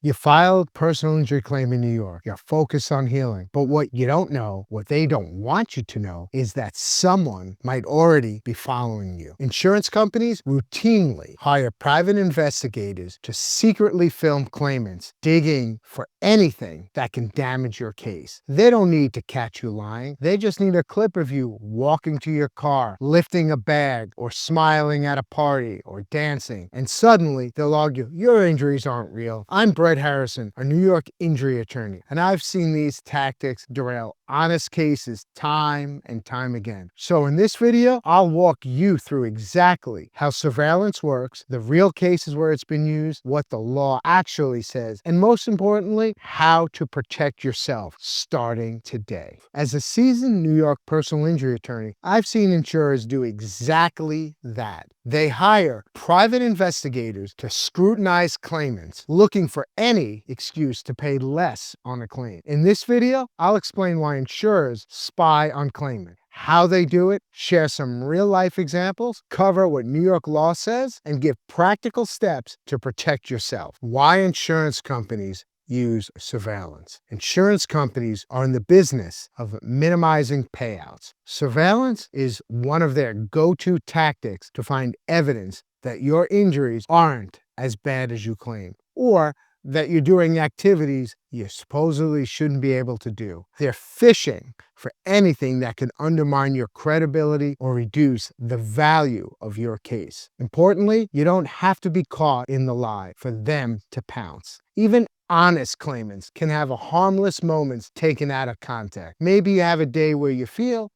You filed personal injury claim in New York. You're focused on healing. But what you don't know, what they don't want you to know, is that someone might already be following you. Insurance companies routinely hire private investigators to secretly film claimants digging for anything that can damage your case. They don't need to catch you lying. They just need a clip of you walking to your car, lifting a bag, or smiling at a party, or dancing. And suddenly they'll argue, your injuries aren't real. I'm Brett Harrison, a New York injury attorney, and I've seen these tactics derail honest cases time and time again. So in this video, I'll walk you through exactly how surveillance works, the real cases where it's been used, what the law actually says, and most importantly, how to protect yourself starting today. As a seasoned New York personal injury attorney, I've seen insurers do exactly that. They hire private investigators to scrutinize claimants, looking for any excuse to pay less on a claim. In this video, I'll explain why insurers spy on claimants, how they do it, share some real-life examples, cover what New York law says, and give practical steps to protect yourself. Why insurance companies use surveillance. Insurance companies are in the business of minimizing payouts. Surveillance is one of their go-to tactics to find evidence that your injuries aren't as bad as you claim, or that you're doing activities you supposedly shouldn't be able to do. They're fishing for anything that can undermine your credibility or reduce the value of your case. Importantly, you don't have to be caught in the lie for them to pounce. Even honest claimants can have a harmless moments taken out of context. Maybe you have a day where you feel,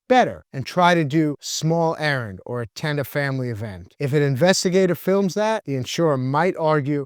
better and try to do small errand or attend a family event. If an investigator films that, the insurer might argue,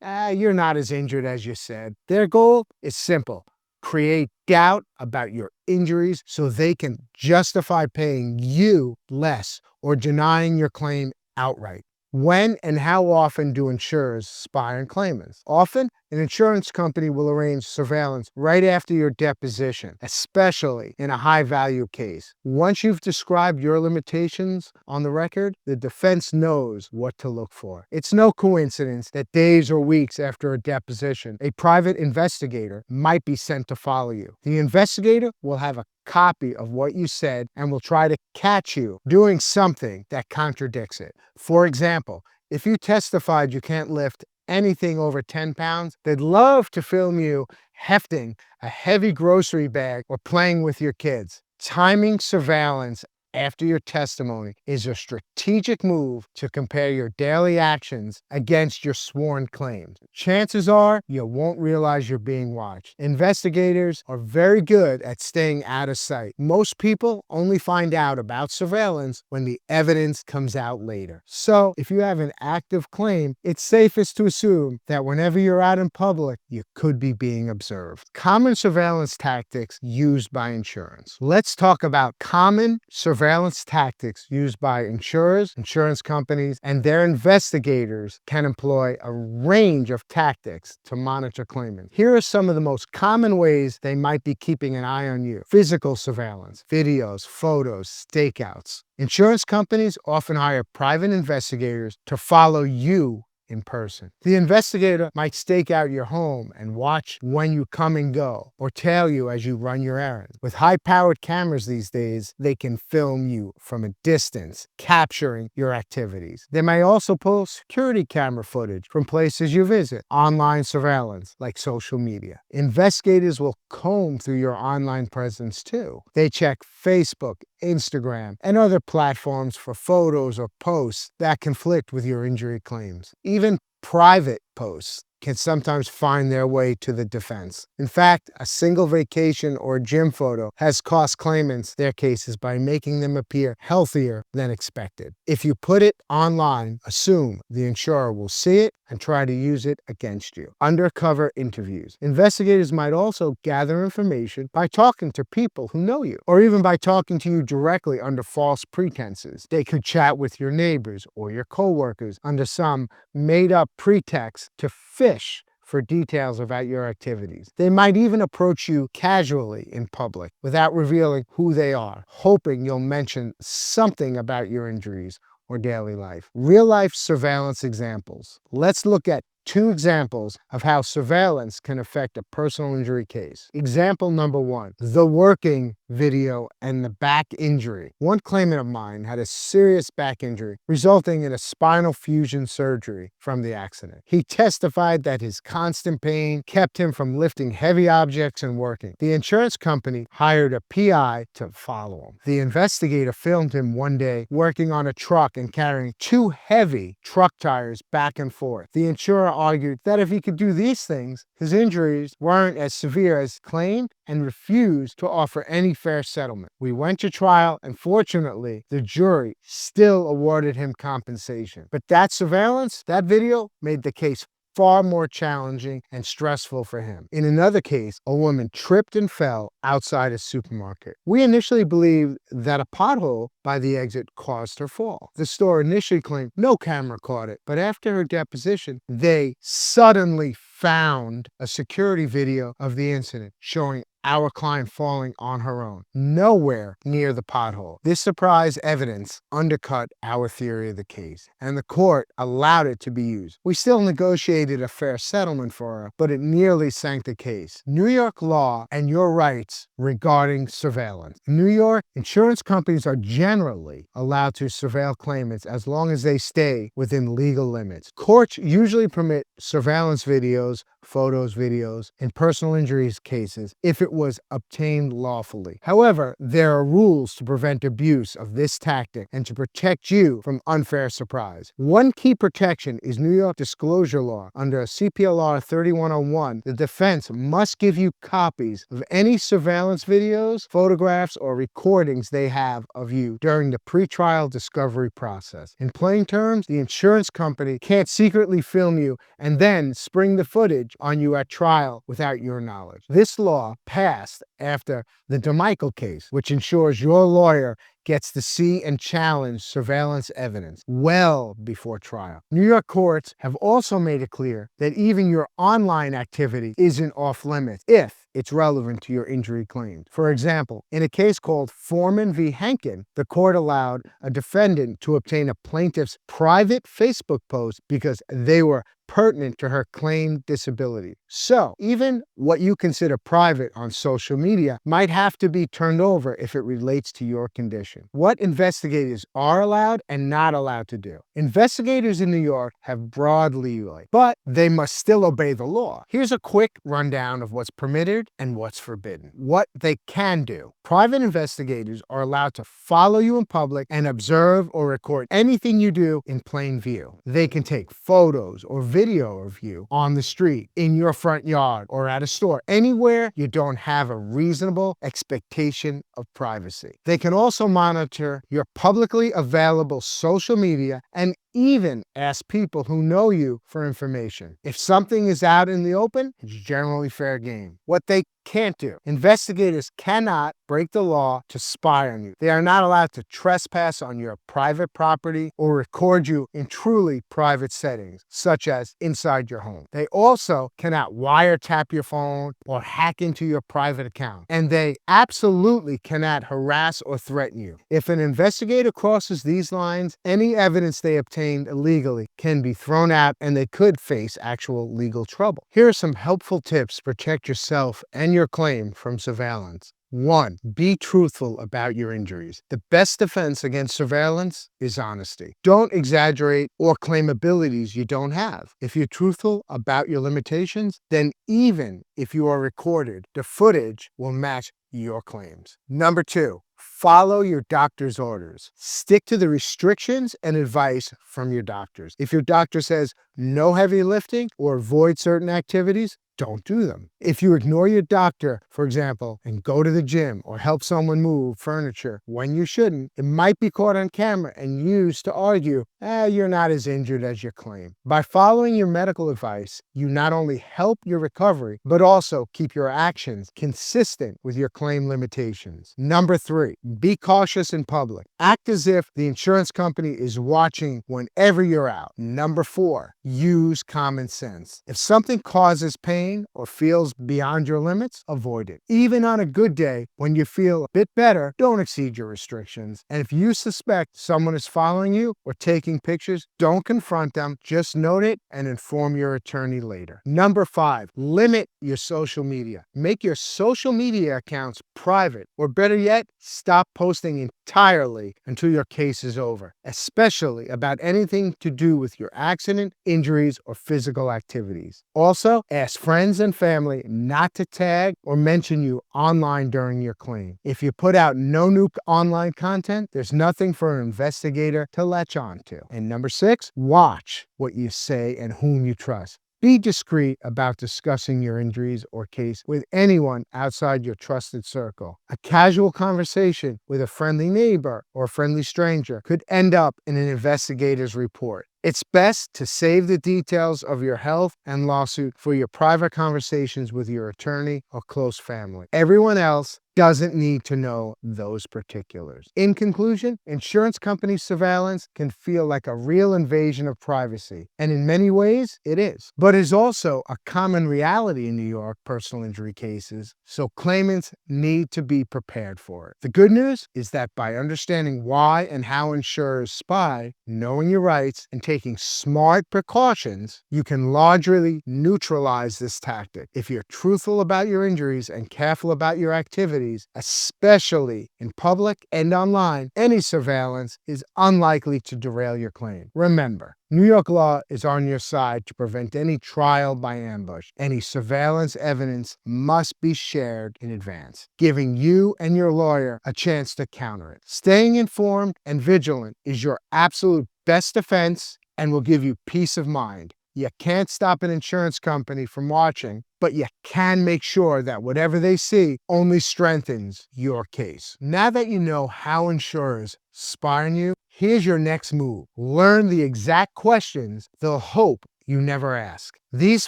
you're not as injured as you said. Their goal is simple: create doubt about your injuries so they can justify paying you less or denying your claim outright. When and how often do insurers spy on claimants? Often, an insurance company will arrange surveillance right after your deposition, especially in a high-value case. Once you've described your limitations on the record, the defense knows what to look for. It's no coincidence that days or weeks after a deposition, a private investigator might be sent to follow you. The investigator will have a copy of what you said and will try to catch you doing something that contradicts it. For example, if you testified you can't lift anything over 10 pounds, they'd love to film you hefting a heavy grocery bag or playing with your kids. Timing surveillance after your testimony is a strategic move to compare your daily actions against your sworn claims. Chances are you won't realize you're being watched. Investigators are very good at staying out of sight. Most people only find out about surveillance when the evidence comes out later. So if you have an active claim, it's safest to assume that whenever you're out in public, you could be being observed. Common surveillance tactics used by insurance. Let's talk about common surveillance tactics used by insurers, insurance companies, and their investigators can employ a range of tactics to monitor claimants. Here are some of the most common ways they might be keeping an eye on you. Physical surveillance, videos, photos, stakeouts. Insurance companies often hire private investigators to follow you in person. The investigator might stake out your home and watch when you come and go, or tail you as you run your errands. With high-powered cameras these days, they can film you from a distance, capturing your activities. They may also pull security camera footage from places you visit. Online surveillance, like social media. Investigators will comb through your online presence too. They check Facebook, Instagram, and other platforms for photos or posts that conflict with your injury claims. Even private posts can sometimes find their way to the defense. In fact, a single vacation or gym photo has cost claimants their cases by making them appear healthier than expected. If you put it online, assume the insurer will see it and try to use it against you. Undercover interviews. Investigators might also gather information by talking to people who know you, or even by talking to you directly under false pretenses. They could chat with your neighbors or your coworkers under some made-up pretext to fish for details about your activities. They might even approach you casually in public without revealing who they are, hoping you'll mention something about your injuries or daily life. Real-life surveillance examples. Let's look at 2 examples of how surveillance can affect a personal injury case. Example number 1, the working video and the back injury. One claimant of mine had a serious back injury resulting in a spinal fusion surgery from the accident. He testified that his constant pain kept him from lifting heavy objects and working. The insurance company hired a PI to follow him. The investigator filmed him one day working on a truck and carrying 2 heavy truck tires back and forth. The insurer argued that if he could do these things, his injuries weren't as severe as claimed and refused to offer any fair settlement. We went to trial, and fortunately, the jury still awarded him compensation. But that surveillance, that video, made the case far more challenging and stressful for him. In another case, a woman tripped and fell outside a supermarket. We initially believed that a pothole by the exit caused her fall. The store initially claimed no camera caught it, but after her deposition, they suddenly found a security video of the incident showing our client falling on her own, nowhere near the pothole. This surprise evidence undercut our theory of the case, and the court allowed it to be used. We still negotiated a fair settlement for her, but it nearly sank the case. New York law and your rights regarding surveillance. In New York, insurance companies are generally allowed to surveil claimants as long as they stay within legal limits. Courts usually permit surveillance videos, photos, videos, in personal injuries cases if it was obtained lawfully. However, there are rules to prevent abuse of this tactic and to protect you from unfair surprise. One key protection is New York disclosure law. Under CPLR 3101, the defense must give you copies of any surveillance videos, photographs, or recordings they have of you during the pretrial discovery process. In plain terms, the insurance company can't secretly film you and then spring the footage on you at trial without your knowledge. This law passed after the DeMichael case, which ensures your lawyer gets to see and challenge surveillance evidence well before trial. New York courts have also made it clear that even your online activity isn't off limits if it's relevant to your injury claims. For example, in a case called Foreman v. Henkin, the court allowed a defendant to obtain a plaintiff's private Facebook post because they were pertinent to her claimed disability. So, even what you consider private on social media might have to be turned over if it relates to your condition. What investigators are allowed and not allowed to do. Investigators in New York have broad leeway, but they must still obey the law. Here's a quick rundown of what's permitted and what's forbidden. What they can do. Private investigators are allowed to follow you in public and observe or record anything you do in plain view. They can take photos or video of you on the street, in your front yard, or at a store, anywhere you don't have a reasonable expectation of privacy. They can also monitor your publicly available social media and even ask people who know you for information. If something is out in the open, it's generally fair game. What they can't do. Investigators cannot break the law to spy on you. They are not allowed to trespass on your private property or record you in truly private settings, such as inside your home. They also cannot wiretap your phone or hack into your private account. And they absolutely cannot harass or threaten you. If an investigator crosses these lines, any evidence they obtained illegally can be thrown out and they could face actual legal trouble. Here are some helpful tips to protect yourself and your claim from surveillance. 1. Be truthful about your injuries. The best defense against surveillance is honesty. Don't exaggerate or claim abilities you don't have. If you're truthful about your limitations, then even if you are recorded, the footage will match your claims. Number 2. Follow your doctor's orders. Stick to the restrictions and advice from your doctors. If your doctor says no heavy lifting or avoid certain activities, don't do them. If you ignore your doctor, for example, and go to the gym or help someone move furniture when you shouldn't, it might be caught on camera and used to argue, you're not as injured as you claim. By following your medical advice, you not only help your recovery, but also keep your actions consistent with your claim limitations. Number 3, be cautious in public. Act as if the insurance company is watching whenever you're out. Number 4, use common sense. If something causes pain or feels beyond your limits, avoid it. Even on a good day, when you feel a bit better, don't exceed your restrictions. And if you suspect someone is following you or taking taking pictures, don't confront them. Just note it and inform your attorney later. Number 5, limit your social media. Make your social media accounts private, or better yet, stop posting entirely until your case is over, especially about anything to do with your accident, injuries, or physical activities. Also, ask friends and family not to tag or mention you online during your claim. If you put out no new online content, there's nothing for an investigator to latch on to. And number 6, watch what you say and whom you trust. Be discreet about discussing your injuries or case with anyone outside your trusted circle. A casual conversation with a friendly neighbor or a friendly stranger could end up in an investigator's report. It's best to save the details of your health and lawsuit for your private conversations with your attorney or close family. Everyone else doesn't need to know those particulars. In conclusion, insurance company surveillance can feel like a real invasion of privacy, and in many ways, it is. But is also a common reality in New York personal injury cases, so claimants need to be prepared for it. The good news is that by understanding why and how insurers spy, knowing your rights, and taking smart precautions, you can largely neutralize this tactic. If you're truthful about your injuries and careful about your activities, especially in public and online, any surveillance is unlikely to derail your claim. Remember, New York law is on your side to prevent any trial by ambush. Any surveillance evidence must be shared in advance, giving you and your lawyer a chance to counter it. Staying informed and vigilant is your absolute best defense and will give you peace of mind. You can't stop an insurance company from watching, but you can make sure that whatever they see only strengthens your case. Now that you know how insurers spy on you, here's your next move. Learn the exact questions they'll hope you never ask. These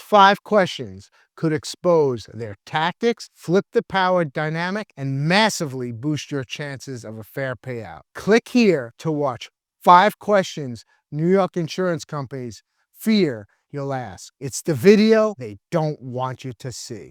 5 questions could expose their tactics, flip the power dynamic, and massively boost your chances of a fair payout. Click here to watch 5 questions New York insurance companies fear you'll ask. It's the video they don't want you to see.